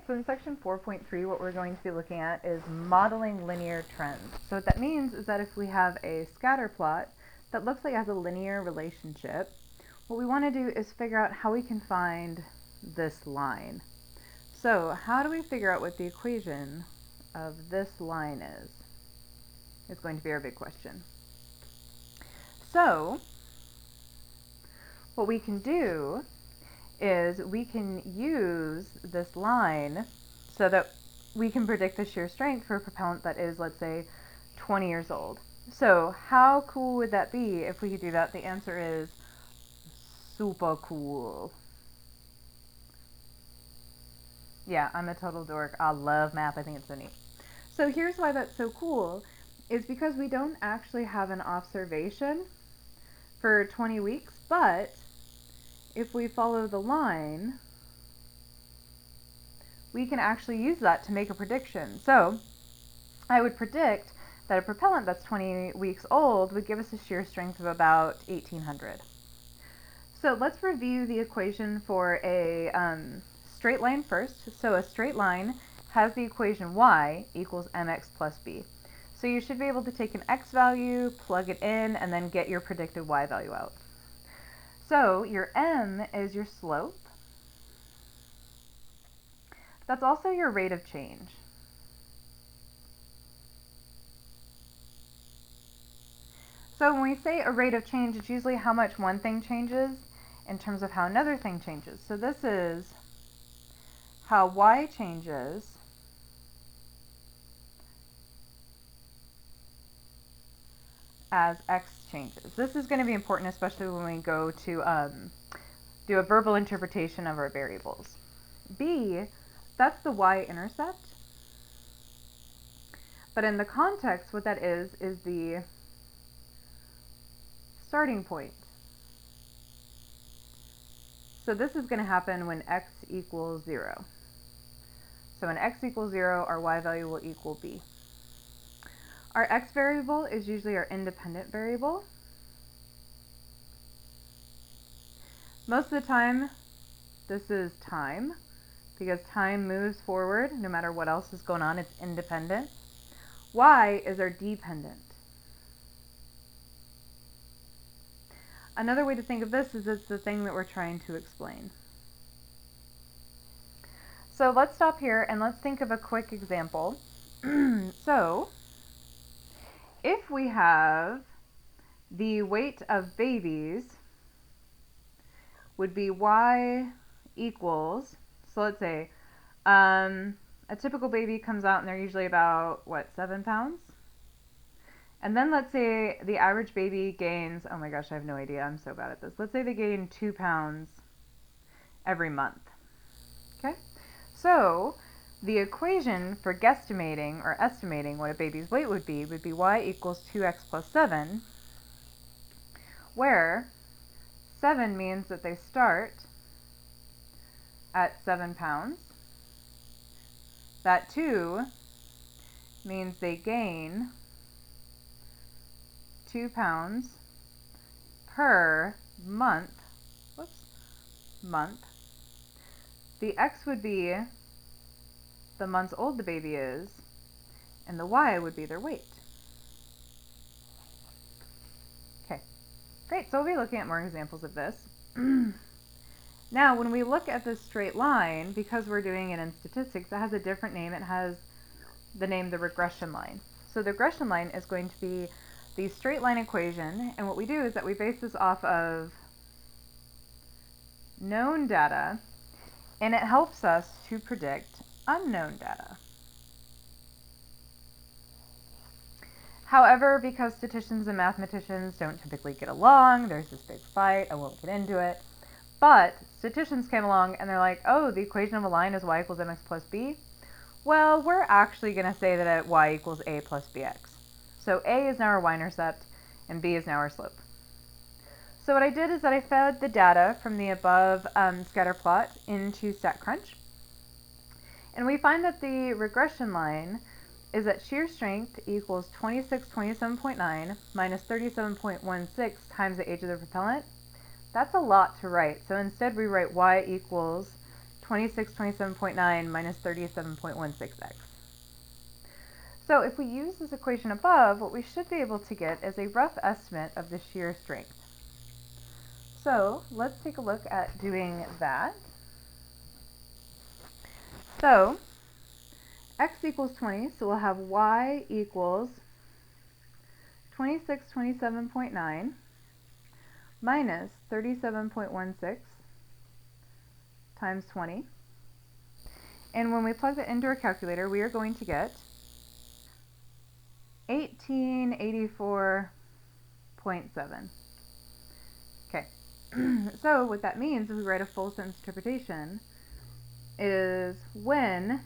So in section 4.3, what we're going to be looking at is modeling linear trends. So what that means is that if we have a scatter plot that looks like it has a linear relationship, what we want to do is figure out how we can find this line. So how do we figure out what the equation of this line is? It's going to be our big question. So what we can do is we can use this line so that we can predict the shear strength for a propellant that is, let's say, 20 years old. So how cool would that be if we could do that? The answer is super cool. Yeah, I'm a total dork. I love math. I think it's so neat. So here's why that's so cool, is because we don't actually have an observation for 20 weeks, but if we follow the line, we can actually use that to make a prediction. So I would predict that a propellant that's 20 weeks old would give us a shear strength of about 1800. So let's review the equation for a straight line first. So a straight line has the equation y equals mx plus b. So you should be able to take an x value, plug it in, and then get your predicted y value out. So your m is your slope. That's also your rate of change. So when we say a rate of change, it's usually how much one thing changes in terms of how another thing changes. So this is how y changes as x changes. This is going to be important, especially when we go to do a verbal interpretation of our variables. B, that's the y-intercept. But in the context, what that is the starting point. So this is going to happen when x equals 0. So when x equals 0, our y value will equal b. Our x variable is usually our independent variable. Most of the time, this is time, because time moves forward no matter what else is going on. It's independent. Y is our dependent. Another way to think of this is it's the thing that we're trying to explain. So let's stop here and let's think of a quick example. So if we have the weight of babies would be y equals, so let's say a typical baby comes out and they're usually about, 7 pounds? And then let's say the average baby gains, oh my gosh, I have no idea, I'm so bad at this. Let's say they gain 2 pounds every month. Okay? So the equation for guesstimating or estimating what a baby's weight would be y equals 2x plus 7, where 7 means that they start at 7 pounds. That 2 means they gain 2 pounds per month. Month. The x would be the months old the baby is, and the y would be their weight. Okay, great. So we'll be looking at more examples of this. Now, when we look at this straight line, because we're doing it in statistics, it has a different name. It has the name the regression line. So the regression line is going to be the straight line equation, and what we do is that we base this off of known data, and it helps us to predict unknown data. However, because statisticians and mathematicians don't typically get along, there's this big fight, I won't get into it, but statisticians came along and they're like, oh, the equation of a line is y equals mx plus b. Well, we're actually going to say that y equals a plus bx. So a is now our y-intercept, and b is now our slope. So what I did is that I fed the data from the above scatter plot into StatCrunch. And we find that the regression line is that shear strength equals 2627.9 minus 37.16 times the age of the propellant. That's a lot to write. So instead we write y equals 2627.9 minus 37.16x. So if we use this equation above, what we should be able to get is a rough estimate of the shear strength. So let's take a look at doing that. So x equals 20, so we'll have y equals 2627.9 minus 37.16 times 20. And when we plug that into our calculator, we are going to get 1884.7. Okay, so what that means, if we write a full sentence interpretation, is when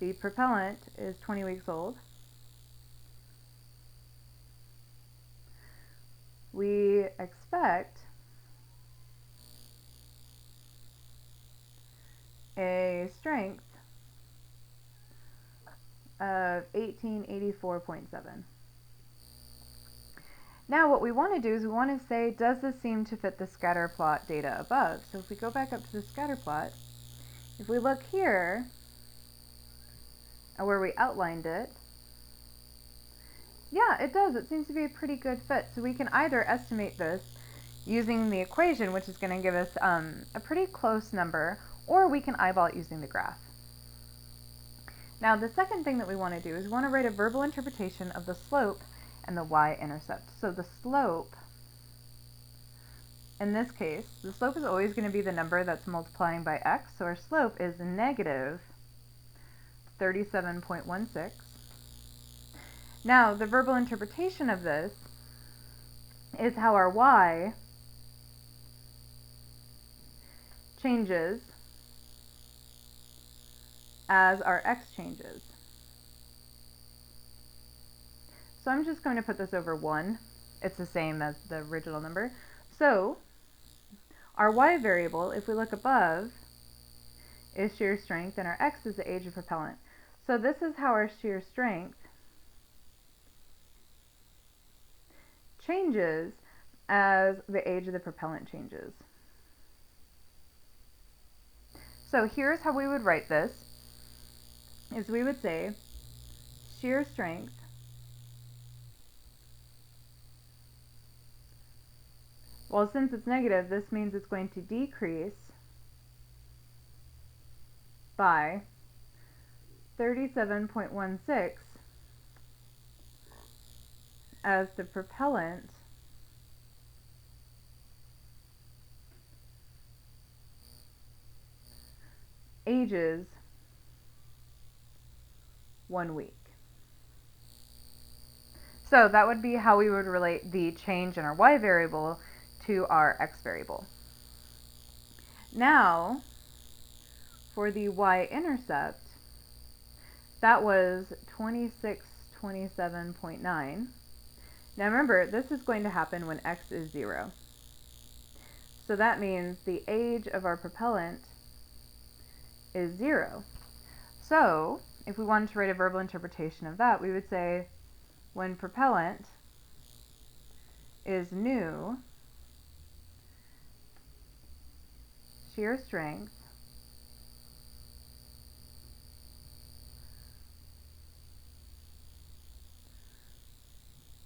the propellant is 20 weeks old, we expect a strength of 1884.7. Now what we want to do is we want to say, does this seem to fit the scatter plot data above? So if we go back up to the scatter plot, if we look here at where we outlined it, yeah, it does. It seems to be a pretty good fit. So we can either estimate this using the equation, which is going to give us a pretty close number, or we can eyeball it using the graph. Now the second thing that we want to do is we want to write a verbal interpretation of the slope and the y-intercept. So the slope, in this case, the slope is always going to be the number that's multiplying by x, so our slope is negative 37.16. Now the verbal interpretation of this is how our y changes as our x changes. So I'm just going to put this over 1. It's the same as the original number. So our y variable, if we look above, is shear strength, and our x is the age of propellant. So this is how our shear strength changes as the age of the propellant changes. So here's how we would write this, is we would say shear strength well, since it's negative, this means it's going to decrease by 37.16 as the propellant ages 1 week. So that would be how we would relate the change in our y variable to our x variable. Now, for the y-intercept, that was 2627.9. Now remember, this is going to happen when x is 0. So that means the age of our propellant is 0. So if we wanted to write a verbal interpretation of that, we would say when propellant is new, shear strength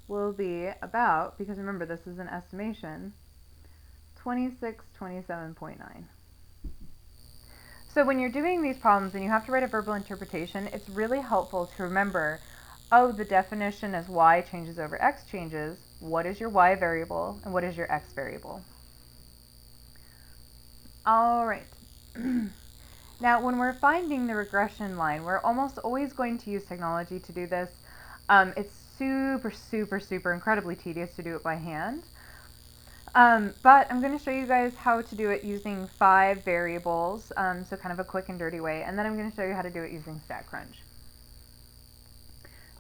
will be about, because remember this is an estimation, 2627.9. So when you're doing these problems and you have to write a verbal interpretation, it's really helpful to remember, oh, the definition is y changes over x changes. What is your y variable and what is your x variable? All right. Now, when we're finding the regression line, we're almost always going to use technology to do this. It's super incredibly tedious to do it by hand. But I'm going to show you guys how to do it using 5 variables, so kind of a quick and dirty way, and then I'm going to show you how to do it using StatCrunch.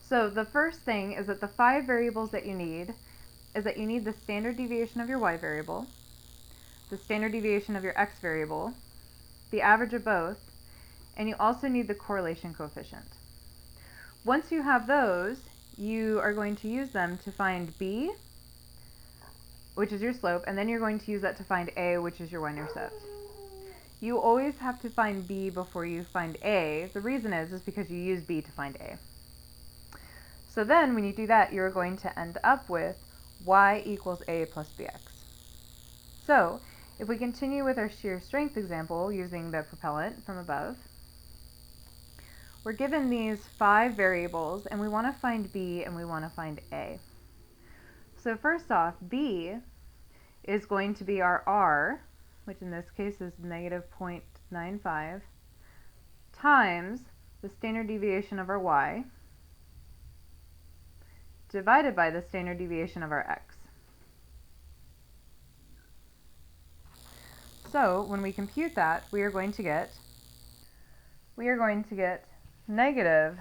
So the first thing is that the 5 variables that you need is that you need the standard deviation of your y variable, the standard deviation of your x variable, the average of both, and you also need the correlation coefficient. Once you have those, you are going to use them to find b, which is your slope, and then you're going to use that to find a, which is your y-intercept. you always have to find b before you find a. The reason is because you use b to find a. So then when you do that, you're going to end up with y equals a plus bx. So if we continue with our shear strength example using the propellant from above, we're given these 5 variables and we want to find b and we want to find a. So first off, b is going to be our r, which in this case is negative 0.95, times the standard deviation of our y, divided by the standard deviation of our x. So when we compute that, we are going to get negative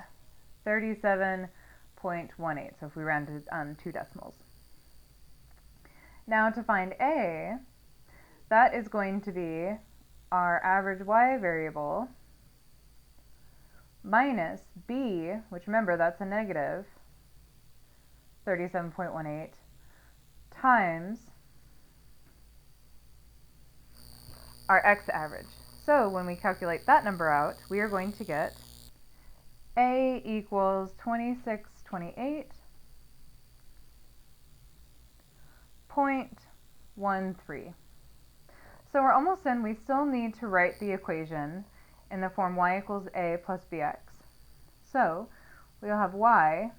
37.18, so if we rounded on 2 decimals. Now to find a, that is going to be our average y variable minus b, which remember that's a negative 37.18, times our x average. So when we calculate that number out, we are going to get a equals 2628.13. So we're almost in. We still need to write the equation in the form y equals a plus bx. So we'll have y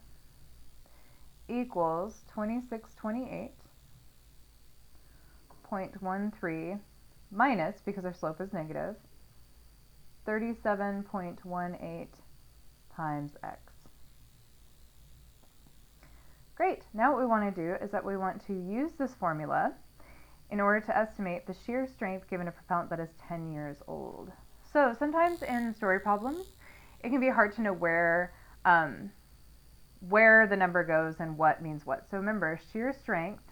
equals 2628.13 minus, because our slope is negative, 37.18 times x. Great. Now what we want to do is that we want to use this formula in order to estimate the shear strength given a propellant that is 10 years old. So sometimes in story problems, it can be hard to know where the number goes and what means what. So remember, shear strength,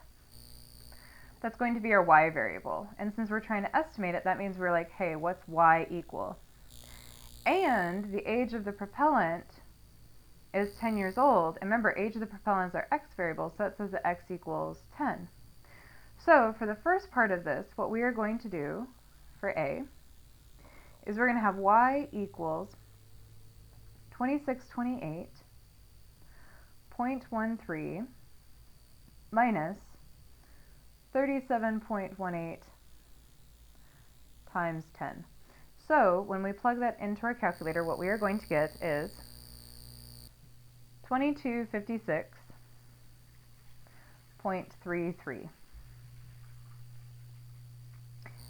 that's going to be our y variable. And since we're trying to estimate it, that means we're like, hey, what's y equal? And the age of the propellant is 10 years old. And remember, age of the propellant is our x variable, so it says that x equals 10. So for the first part of this, what we are going to do for a is we're going to have y equals 2628.13 minus 37.18 times 10. So when we plug that into our calculator, what we are going to get is 2256.33.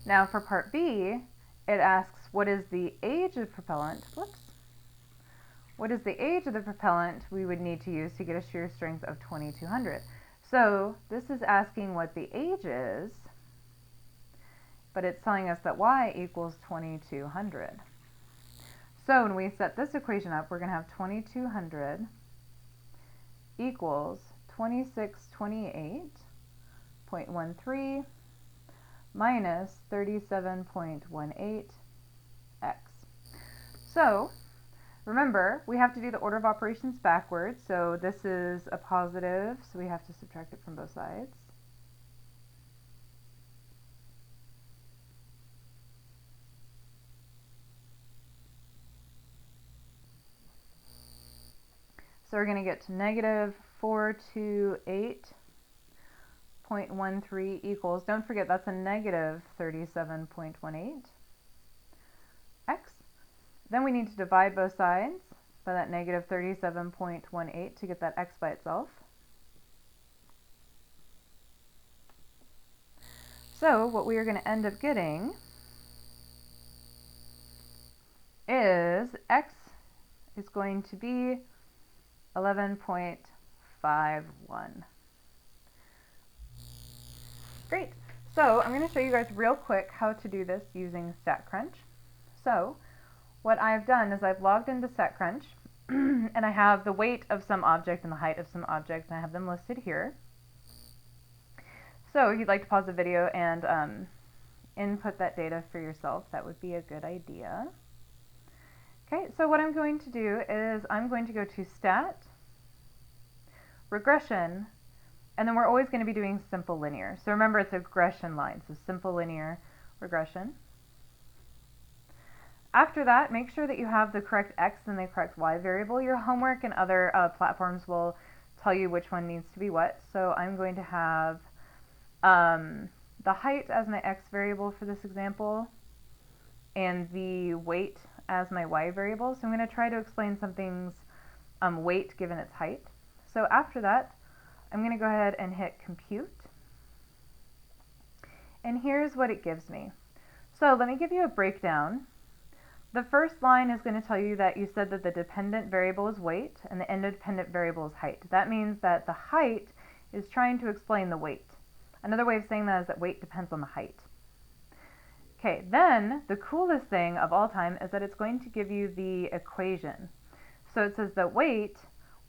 Now for part B, it asks what is the age of propellant, what is the age of the propellant we would need to use to get a shear strength of 2200. So this is asking what the age is, but it's telling us that y equals 2200. So when we set this equation up, we're going to have 2200 equals 2628.13 minus 37.18 x. So remember, we have to do the order of operations backwards. So this is a positive, so we have to subtract it from both sides. So we're going to get to negative 428.13 equals, don't forget that's a negative 37.18 x. Then we need to divide both sides by that negative 37.18 to get that x by itself. So what we are going to end up getting is x is going to be 11.51. Great. So I'm going to show you guys real quick how to do this using StatCrunch. So what I've done is I've logged into StatCrunch and I have the weight of some object and the height of some object, and I have them listed here. So if you'd like to pause the video and input that data for yourself, that would be a good idea. Okay, so what I'm going to do is I'm going to go to Stat, Regression, and then we're always going to be doing simple linear. So remember, it's a regression line, so simple linear regression. After that, make sure that you have the correct x and the correct y variable. Your homework and other platforms will tell you which one needs to be what. So I'm going to have the height as my x variable for this example, and the weight as my y variable. So I'm going to try to explain something's weight given its height. So after that, I'm going to go ahead and hit compute. And here's what it gives me. So let me give you a breakdown. The first line is going to tell you that you said that the dependent variable is weight and the independent variable is height. That means that the height is trying to explain the weight. Another way of saying that is that weight depends on the height. Okay, then the coolest thing of all time is that it's going to give you the equation. So it says that weight,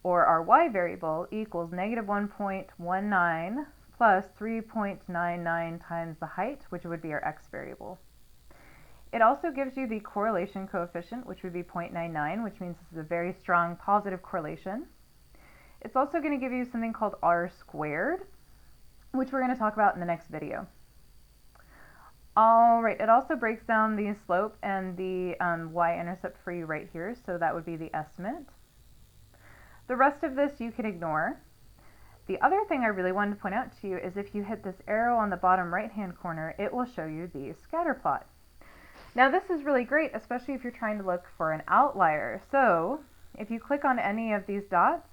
or our y variable, equals negative 1.19 plus 3.99 times the height, which would be our x variable. It also gives you the correlation coefficient, which would be 0.99, which means this is a very strong positive correlation. It's also going to give you something called r squared, which we're going to talk about in the next video. All right, it also breaks down the slope and the y-intercept for you right here, so that would be the estimate. The rest of this you can ignore. The other thing I really wanted to point out to you is if you hit this arrow on the bottom right-hand corner, it will show you the scatter plot. Now this is really great, especially if you're trying to look for an outlier. So if you click on any of these dots,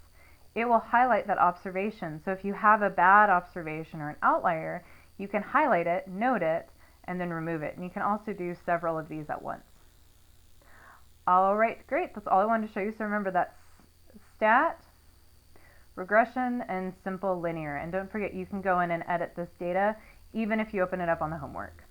it will highlight that observation. So if you have a bad observation or an outlier, you can highlight it, note it, and then remove it. And you can also do several of these at once. All right, great. That's all I wanted to show you. So remember, that's stat, regression, and simple linear. And don't forget, you can go in and edit this data even if you open it up on the homework.